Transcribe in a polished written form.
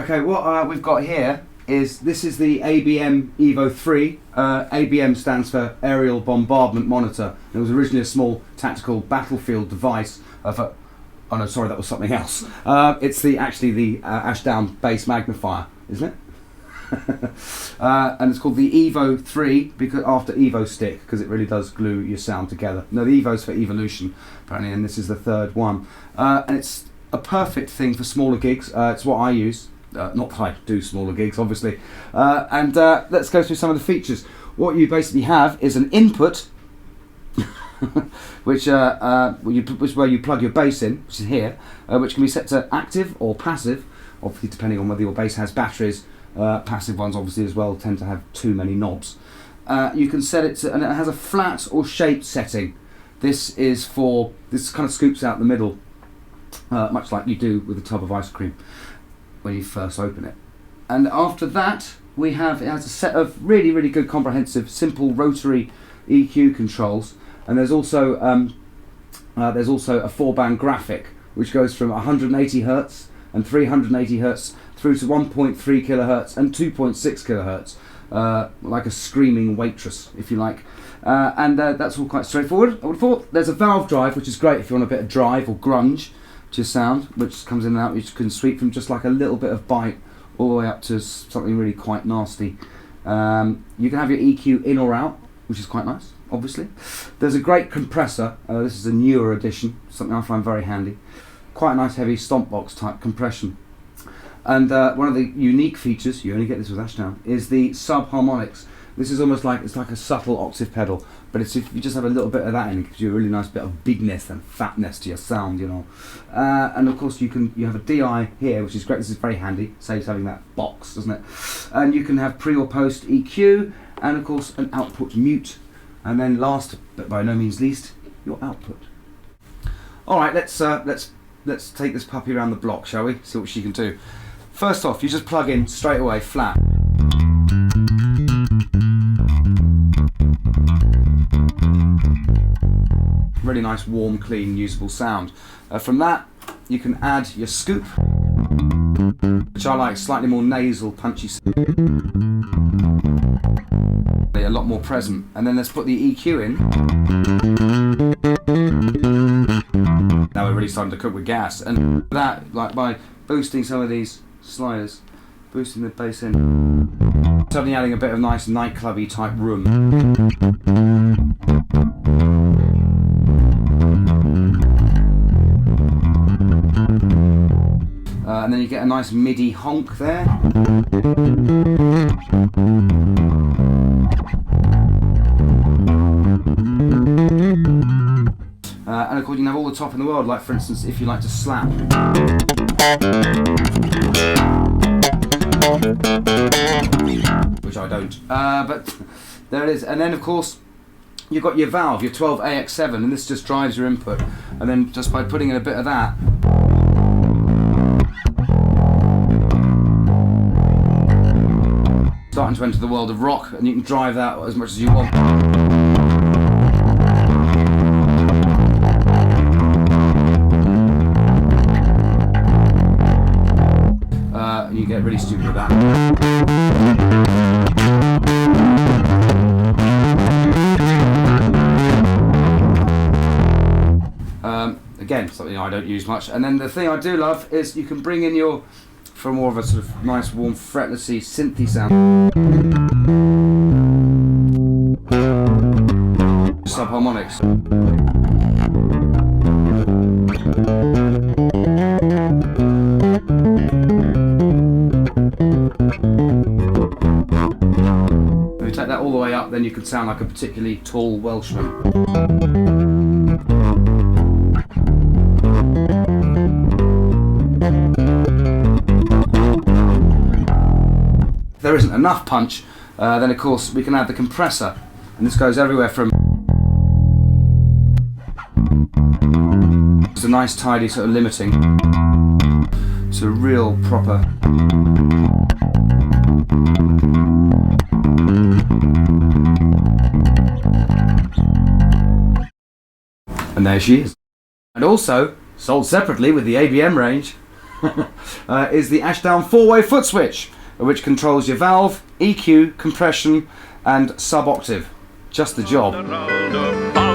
Okay, what we've got here is, this is the Abm Evo 3. ABM stands for Aerial Bombardment Monitor. It was originally a small tactical battlefield device for, oh no, sorry, that was something else. It's actually the Ashdown base magnifier, isn't it? And it's called the Evo 3 because after Evo stick, because it really does glue your sound together. No, the Evo's for evolution apparently, and this is the third one. And it's a perfect thing for smaller gigs. It's what I use. Not that I do smaller gigs, obviously. Let's go through some of the features. What you basically have is an input, which is where you plug your bass in, which is here, which can be set to active or passive, obviously depending on whether your bass has batteries. Passive ones obviously as well tend to have too many knobs. You can set it to, and it has a flat or shaped setting. This kind of scoops out the middle, much like you do with a tub of ice cream when you first open it. And after that, it has a set of really, really good, comprehensive, simple rotary EQ controls. And there's also a 4-band graphic which goes from 180 Hz and 380 Hz through to 1.3 kHz and 2.6 kHz, like a screaming waitress, if you like. That's all quite straightforward. I would have thought there's a valve drive, which is great if you want a bit of drive or grunge to your sound, which comes in and out. You can sweep from just like a little bit of bite all the way up to something really quite nasty. You can have your EQ in or out, which is quite nice, obviously. There's a great compressor. This is a newer edition, something I find very handy. Quite a nice heavy stomp box type compression. And one of the unique features, you only get this with Ashdown, is the sub-harmonics. This is almost like, it's like a subtle octave pedal, but if you just have a little bit of that in, it gives you a really nice bit of bigness and fatness to your sound, you know. And of course you have a DI here, which is great. This is very handy, saves having that box, doesn't it? And you can have pre or post EQ, and of course an output mute. And then last, but by no means least, your output. All right, let's take this puppy around the block, shall we? See what she can do. First off, you just plug in straight away, flat. Really nice, warm, clean, usable sound. From that, you can add your scoop, which I like, slightly more nasal, punchy, a lot more present. And then let's put the EQ in. Now we're really starting to cook with gas, and that, like by boosting some of these sliders, boosting the bass in, suddenly adding a bit of nice nightclubby type room. And then you get a nice MIDI honk there. And of course you can have all the top in the world, like for instance if you like to slap. Which I don't, but there it is. And then of course you've got your valve, your 12AX7, and this just drives your input. And then just by putting in a bit of that, starting to enter the world of rock, and you can drive that as much as you want. You get really stupid with that. Again, something I don't use much. And then the thing I do love is you can bring in for more of a sort of nice, warm, fretlessy, synthy sound, sub-harmonics. If you take that all the way up, then you can sound like a particularly tall Welshman. If there isn't enough punch, then of course we can add the compressor, and this goes everywhere from, it's a nice tidy sort of limiting to a real proper. And there she is. And also sold separately with the ABM range. is the Ashdown 4-way foot switch, which controls your valve, EQ, compression and sub-octave. Just the job.